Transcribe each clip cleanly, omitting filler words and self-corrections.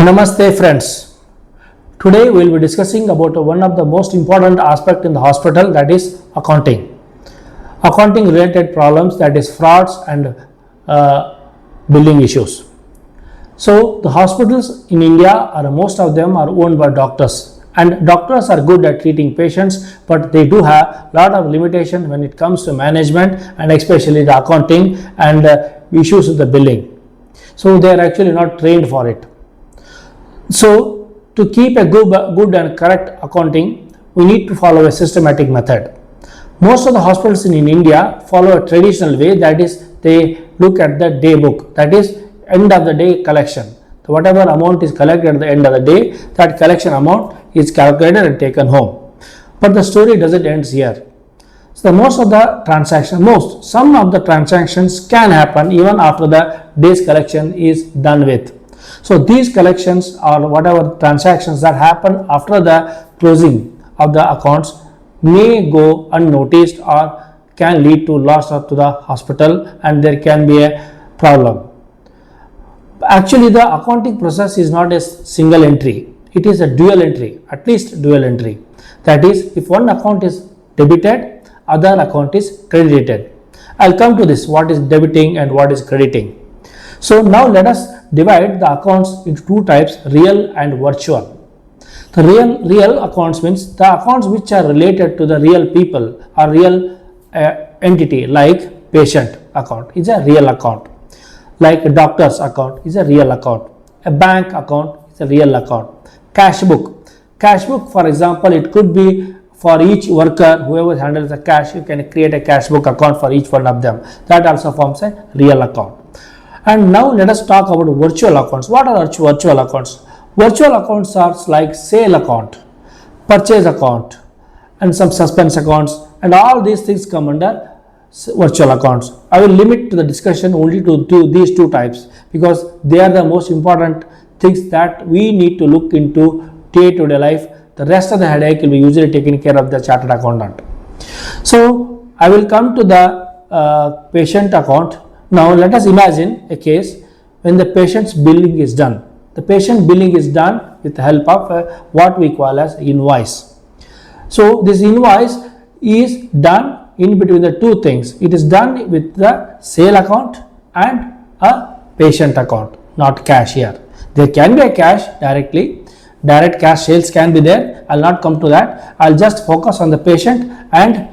Namaste friends. Today we will be discussing about one of the most important aspect in the hospital, that is accounting. Accounting related problems, that is frauds and billing issues. So the hospitals in India most of them are owned by doctors, and doctors are good at treating patients, but they do have a lot of limitation when it comes to management and especially the accounting and issues with the billing. So they are actually not trained for it. So to keep a good and correct accounting, we need to follow a systematic method. Most of the hospitals in India follow a traditional way, that is they look at the day book, that is end of the day collection. So whatever amount is collected at the end of the day, that collection amount is calculated and taken home. But the story doesn't end here. So some of the transactions can happen even after the day's collection is done with. So these collections or whatever transactions that happen after the closing of the accounts may go unnoticed or can lead to loss to the hospital, and there can be a problem. Actually, the accounting process is not a single entry. It is a dual entry, at least dual entry. That is, if one account is debited, other account is credited. I'll come to this, what is debiting and what is crediting. So now let us divide the accounts into two types, real and virtual. The real accounts means the accounts which are related to the real people or real entity, like patient account is a real account, like a doctor's account is a real account, a bank account is a real account. Cash book, for example, it could be for each worker, whoever handles the cash, you can create a cash book account for each one of them. That also forms a real account. And now let us talk about virtual accounts. What are virtual accounts? Virtual accounts are like sale account, purchase account, and some suspense accounts, and all these things come under virtual accounts. I will limit the discussion only to these two types because they are the most important things that we need to look into day-to-day life. The rest of the headache will be usually taken care of the chartered accountant. So I will come to the patient account. Now let us imagine a case when the patient's billing is done. The patient billing is done with the help of what we call as invoice. So this invoice is done in between the two things. It is done with the sale account and a patient account, not cash here. There can be a cash directly. Direct cash sales can be there. I'll not come to that. I'll just focus on the patient and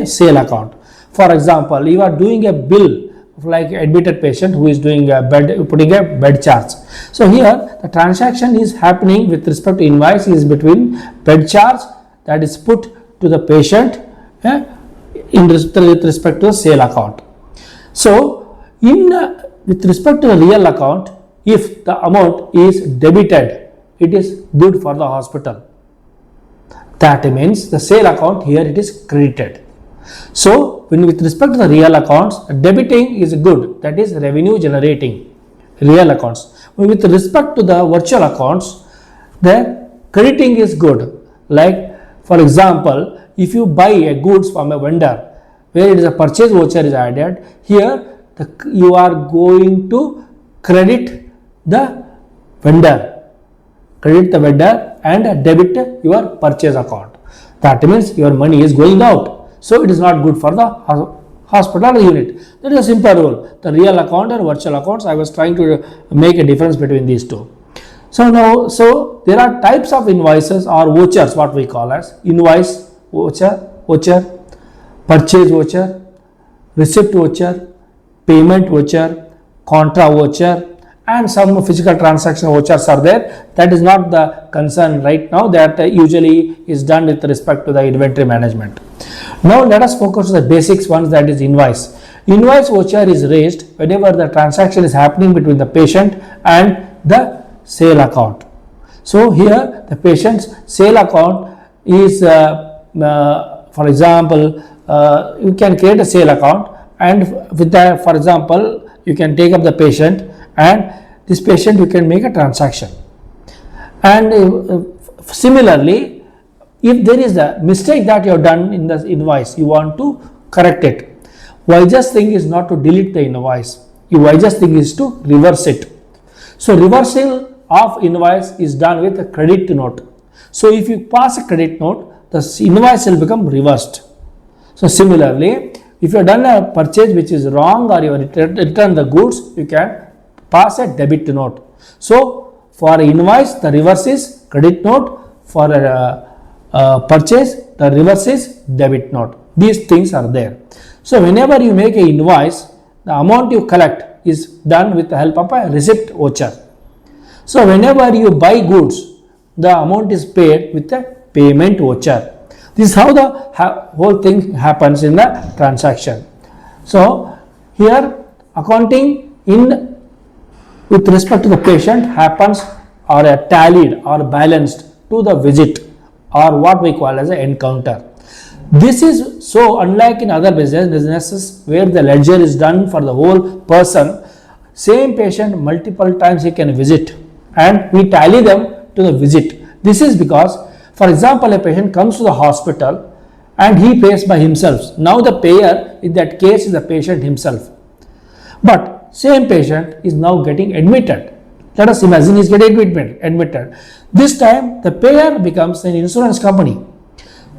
sale account. For example, you are doing a bill like admitted patient who is doing putting a bed charge. So here the transaction is happening with respect to invoice is between bed charge that is put to the patient with respect to the sale account. So with respect to the real account, if the amount is debited, it is good for the hospital. That means the sale account here it is credited. So when with respect to the real accounts, debiting is good, that is revenue generating real accounts. With respect to the virtual accounts, the crediting is good. Like for example, if you buy a goods from a vendor where it is a purchase voucher is added, here you are going to credit the vendor and debit your purchase account. That means your money is going out. So it is not good for the hospital unit. That is a simple rule. The real account and virtual accounts, I was trying to make a difference between these two. So there are types of invoices or vouchers, what we call as invoice voucher, purchase voucher, receipt voucher, payment voucher, contra voucher, and some physical transaction vouchers are there. That is not the concern right now. That usually is done with respect to the inventory management. Now let us focus on the basics ones, that is invoice. Invoice voucher is raised whenever the transaction is happening between the patient and the sale account. So here the patient's sale account is for example, you can create a sale account, and with that, for example, you can take up the patient, and this patient you can make a transaction. And similarly, if there is a mistake that you have done in the invoice, you want to correct it. Wisest thing is not to delete the invoice. Your wisest thing is to reverse it. So reversal of invoice is done with a credit note. So if you pass a credit note, the invoice will become reversed. So similarly, if you have done a purchase which is wrong or you return the goods, you can pass a debit note. So for invoice, the reverse is credit note. For a purchase, the reverse is debit note. These things are there. So whenever you make an invoice, the amount you collect is done with the help of a receipt voucher. So whenever you buy goods, the amount is paid with a payment voucher. This is how the whole thing happens in the transaction. So here accounting in with respect to the patient happens or tallied or balanced to the visit or what we call as an encounter. This is so unlike in other businesses where the ledger is done for the whole person. Same patient multiple times he can visit and we tally them to the visit. This is because, for example, a patient comes to the hospital and he pays by himself. Now the payer in that case is the patient himself. But same patient is now getting admitted. Let us imagine he is getting admitted. This time the payer becomes an insurance company.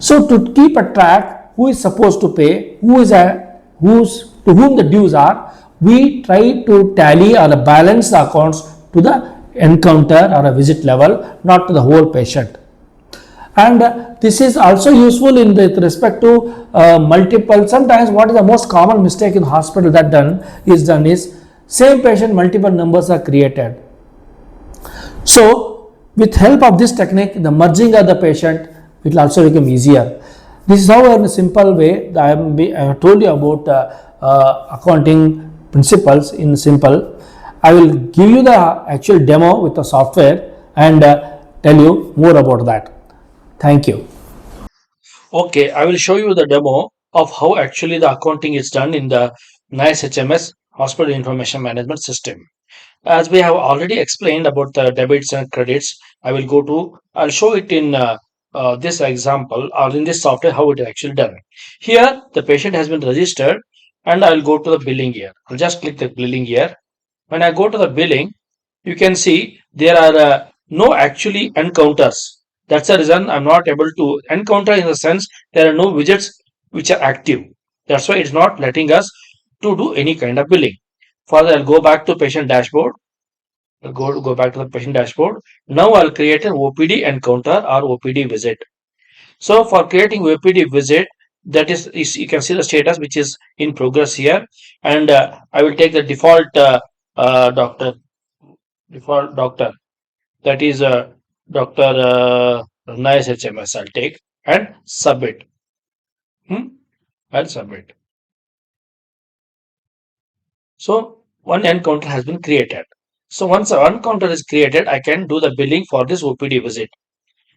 So to keep a track who is supposed to pay, to whom the dues are, we try to tally or balance the accounts to the encounter or a visit level, not to the whole patient. And this is also useful in with respect to multiple. Sometimes what is the most common mistake in hospital that is same patient multiple numbers are created. So with help of this technique, the merging of the patient will also become easier. This is how in a simple way I have told you about accounting principles in simple. I will give you the actual demo with the software and tell you more about that. Thank you. Okay, I will show you the demo of how actually the accounting is done in the NICE HMS Hospital Information Management System. As we have already explained about the debits and credits, I'll show it in this example or in this software how it is actually done. Here the patient has been registered and I'll go to the billing here. I'll just click the billing here. When I go to the billing, you can see there are no actually encounters. That's the reason I'm not able to encounter in the sense there are no widgets which are active. That's why it's not letting us to do any kind of billing. Further, I'll go back to patient dashboard. I'll go back to the patient dashboard. Now I'll create an OPD encounter or OPD visit. So for creating OPD visit, that is you can see the status which is in progress here, and I will take the doctor default doctor, that is Dr. Nice HMS. I'll take and submit. I'll submit. So one encounter has been created. So once an encounter is created, I can do the billing for this OPD visit.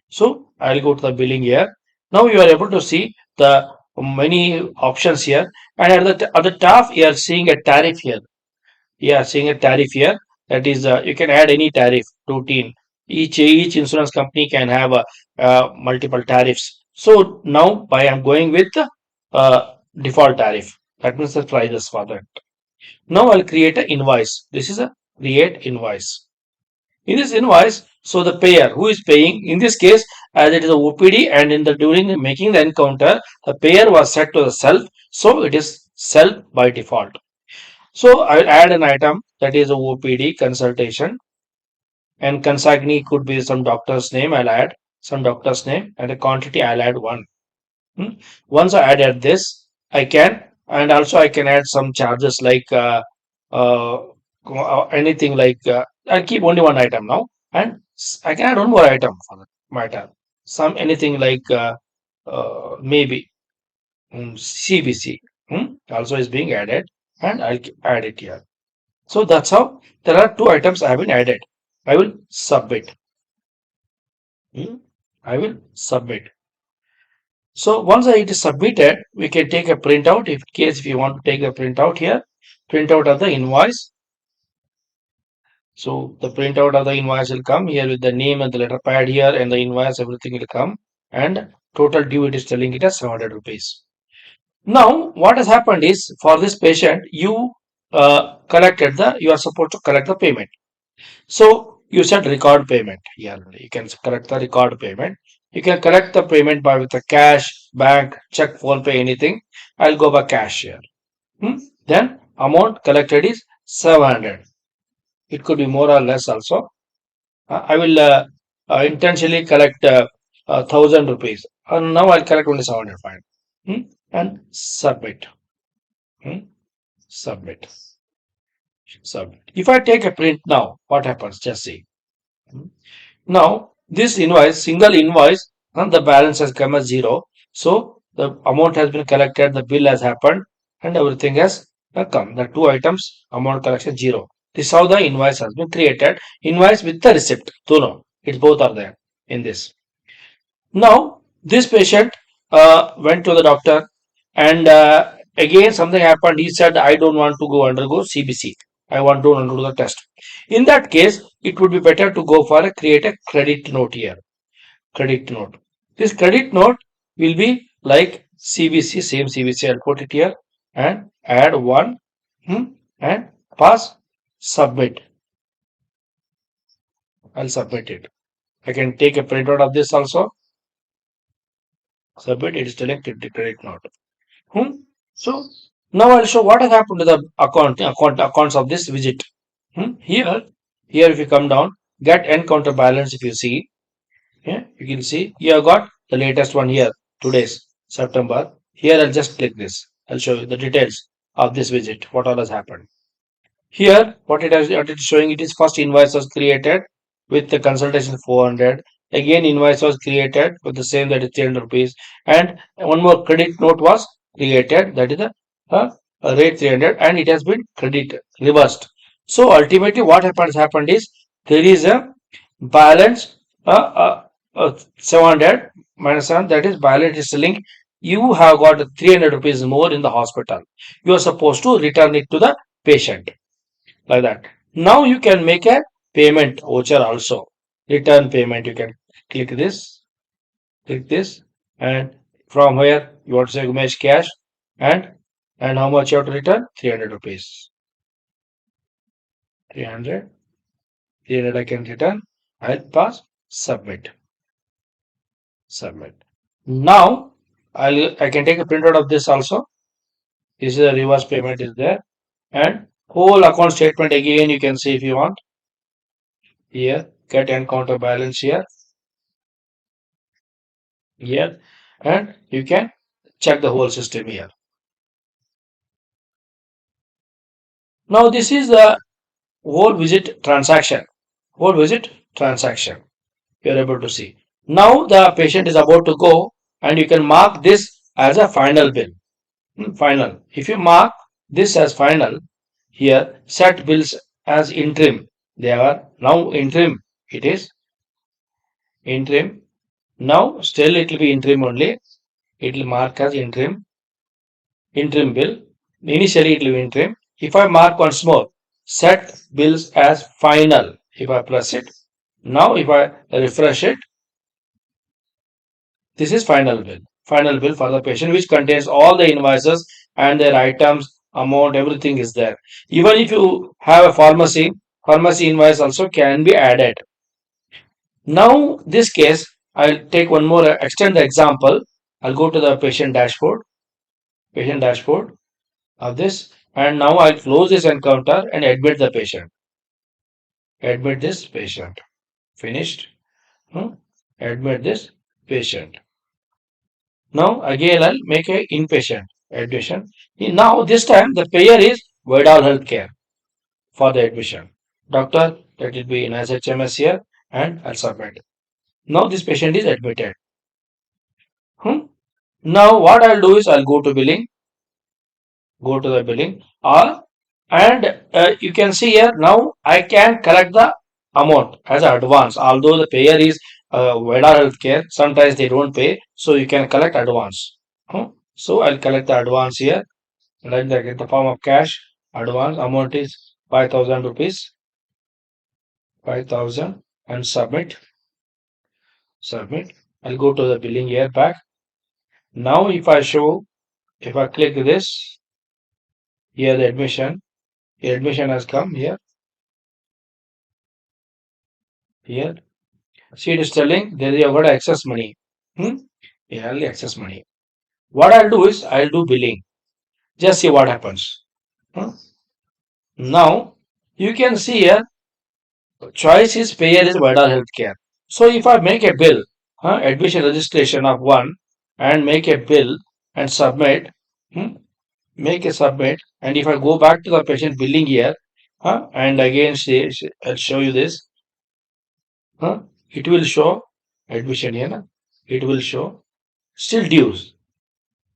So I'll go to the billing here. Now you are able to see the many options here, and at the top you are seeing a tariff here. Yeah, seeing a tariff here. That is, you can add any tariff routine. Each insurance company can have multiple tariffs. So now I am going with default tariff. That means the prices for that. Now I'll create an invoice. This is a create invoice. In this invoice, so the payer who is paying, in this case, as it is a OPD and in the during making the encounter, the payer was set to the self, so it is self by default. So I will add an item that is a OPD consultation, and consignee could be some doctor's name. I'll add some doctor's name and a quantity. I'll add one. Once I added this, I can, and also I can add some charges like uh, anything like I'll keep only one item now, and I can add one more item for that matter. Some anything like maybe CBC also is being added, and I'll add it here. So that's how there are two items I have been added. I will submit. I will submit. So once it is submitted, we can take a printout if case if you want to take the printout here, printout of the invoice. So the printout of the invoice will come here with the name and the letter pad here and the invoice, everything will come, and total due it is telling it as 700 rupees. Now what has happened is for this patient you you are supposed to collect the payment. So you said record payment here. You can correct the record payment. You can correct the payment by with a cash, bank, check, phone pay, anything. I'll go by cash here. Hmm? Then amount collected is 700. It could be more or less also. I will intentionally collect 1,000 rupees. Now I'll collect only 700. Fine. Hmm? And submit. Hmm? Submit. Submit. If I take a print now, what happens? Just see. Hmm? Now, this invoice, single invoice, and the balance has come as zero. So, the amount has been collected, the bill has happened, and everything has come. The two items, amount collection zero. This is how the invoice has been created. Invoice with the receipt. So, no, it's both are there in this. Now, this patient went to the doctor, and again something happened. He said, I don't want to go undergo CBC. I want to undergo the test. In that case, it would be better to go for a create a credit note here. Credit note. This credit note will be like CBC, same CBC. I'll put it here and add one and pass submit. I'll submit it. I can take a printout of this also. Submit. It is telling credit note. So now I'll show what has happened to the accounts of this visit. Here if you come down, get encounter balance. If you see, yeah, you can see you have got the latest one here. Today's September. Here I'll just click this. I'll show you the details of this visit. What all has happened. Here, what it is showing, it is first invoice was created with the consultation 400. Again, invoice was created with the same, that is 300 rupees, and one more credit note was created, that is the rate 300, and it has been credit reversed. So ultimately, what happened is there is a balance 700 minus 7, that is balance is selling. You have got 300 rupees more in the hospital. You are supposed to return it to the patient, like that. Now you can make a payment voucher also. Return payment. You can click this, and from where you want to say image cash, and how much you have to return? 300 rupees. 300. 300 I can return. I'll pass submit. Submit. Now I can take a printout of this also. This is a reverse payment is there, and whole account statement again you can see if you want. Here, get encounter balance here, and you can check the whole system here. Now this is the whole visit transaction. Whole visit transaction. You are able to see. Now the patient is about to go, and you can mark this as a final bill. Final. If you mark this as final, here set bills as interim. They are now interim. It is interim. Now still it will be interim only. It will mark as interim bill. Initially it will be interim. If I mark once more, set bills as final. If I press it, now if I refresh it, this is final bill. Final bill for the patient, which contains all the invoices and their items, amount, everything is there. Even if you have a pharmacy invoice also can be added. Now this case, I'll take one more, extend the example. I'll go to the patient dashboard of this, and now I close this encounter and admit the patient. Admit this patient. Finished. Admit this patient. Now again I'll make a inpatient admission. Now this time the payer is Vidal Healthcare for the admission. Doctor, let it be in SHMS here, and I'll submit. Now this patient is admitted. Now what I'll do is I'll go to billing. Go to the billing, and you can see here now I can collect the amount as advance. Although the payer is Veda Healthcare, sometimes they don't pay, so you can collect advance. So I'll collect the advance here, like that in the form of cash. Advance amount is 5,000 rupees. 5,000, and submit. Submit. I'll go to the billing here back. Now if I click this, here the admission. The admission has come here. Here, see, it is telling there you have got excess money. Yeah, only excess money. What I'll do is I'll do billing. Just see what happens. Hmm? Now you can see here choice is payer is Vida Healthcare. So if I make a bill, admission registration of one and make a bill and submit, hmm, make a submit, and if I go back to the patient billing here, and again I'll show you this, it will show admission here, it will show still dues.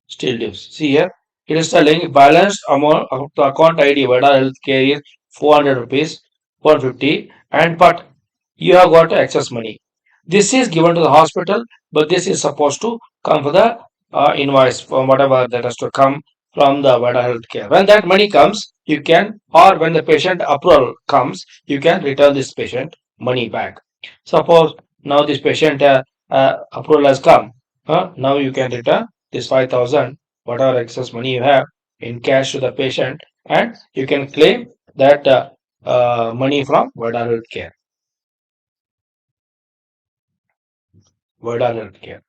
Still dues. See here, it is telling balance amount of the account ID Veda Healthcare is 400 rupees, 150, and but you have got excess money. This is given to the hospital, but this is supposed to come for the invoice from whatever that has to come from the Veda Healthcare. When that money comes, you can, or when the patient approval comes, you can return this patient money back. Suppose now this patient approval has come, now you can return this 5,000, whatever excess money you have, in cash to the patient, and you can claim that money from Veda Healthcare. Veda Healthcare.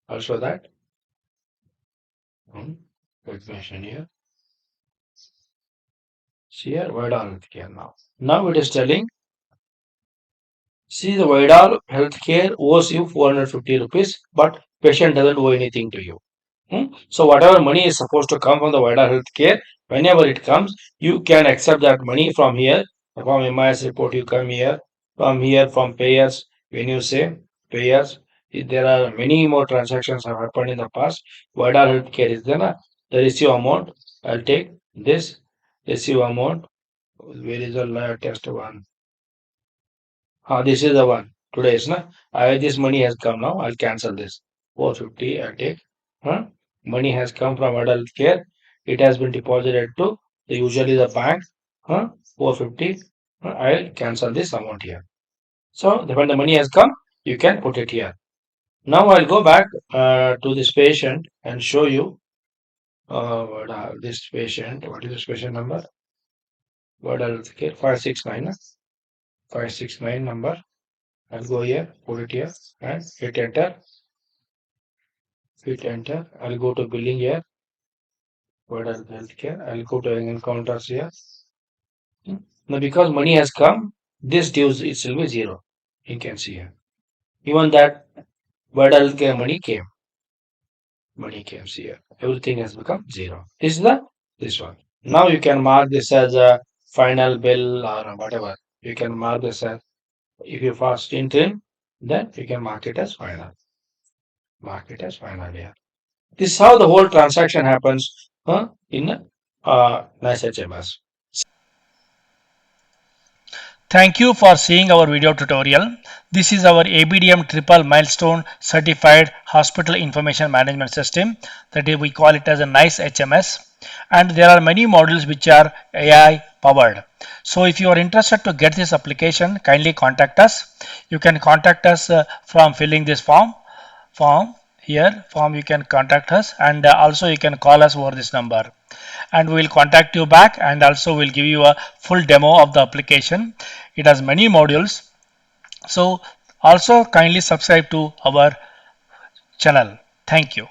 Also that. Let me mention here. See here, Veda Healthcare now. Now it is telling, see the Vidal Healthcare owes you 450 rupees, but patient doesn't owe anything to you. So whatever money is supposed to come from the Vida Healthcare, whenever it comes, you can accept that money from here, from MIS report. You come here, from payers. When you say payers, there are many more transactions have happened in the past. Vida Healthcare is there. The receive amount. I'll take this receive amount. Where is the latest one? This is the one. Today's na. This money has come now. I'll cancel this. 450. I'll take. Huh? Money has come from adult care. It has been deposited to usually the bank. 450. I'll cancel this amount here. So when the money has come, you can put it here. Now I'll go back to this patient and show you this patient. What is this patient number? Adult care 569. 569 number. I'll go here, put it here, and hit enter. Hit enter. I'll go to billing here. What are healthcare? I'll go to encounters here. Now, because money has come, this dues it will be zero. You can see here. Even that what healthcare money came. Money came here. Everything has become zero. This is the this one. Now you can mark this as a final bill or whatever. You can mark this as if you first interim, then you can mark it as final. Mark it as final here. This is how the whole transaction happens in nice HMS. Thank you for seeing our video tutorial. This is our ABDM triple milestone certified hospital information management system, that is we call it as a nice HMS, and there are many modules which are AI powered. So if you are interested to get this application, kindly contact us. You can contact us from filling this form you can contact us, and also you can call us over this number, and we will contact you back, and also we'll give you a full demo of the application. It has many modules, so also kindly subscribe to our channel. Thank you.